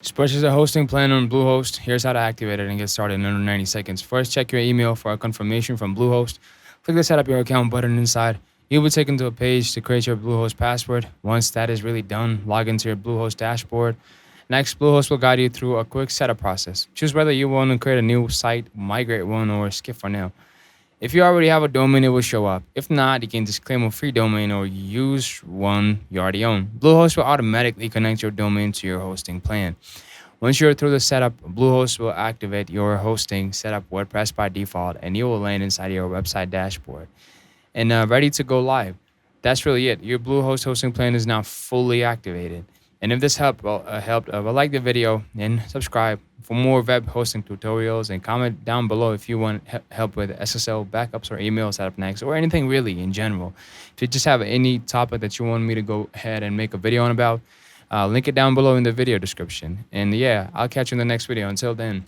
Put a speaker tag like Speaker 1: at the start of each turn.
Speaker 1: Just purchase a hosting plan on Bluehost. Here's how to activate it and get started in under 90 seconds. First, check your email for a confirmation from Bluehost. Click the set up your account button inside. You'll be taken to a page to create your Bluehost password. Once that is really done, log into your Bluehost dashboard. Next, Bluehost will guide you through a quick setup process. Choose whether you want to create a new site, migrate one, or skip for now. If you already have a domain, it will show up. If not, you can just claim a free domain or use one you already own. Bluehost will automatically connect your domain to your hosting plan. Once you're through the setup, Bluehost will activate your hosting setup WordPress by default, and you will land inside your website dashboard and ready to go live. That's really it. Your Bluehost hosting plan is now fully activated. And if this like the video and subscribe for more web hosting tutorials, and comment down below if you want help with SSL backups or email setup next, or anything really in general. If you just have any topic that you want me to go ahead and make a video on about, link it down below in the video description. And yeah, I'll catch you in the next video. Until then.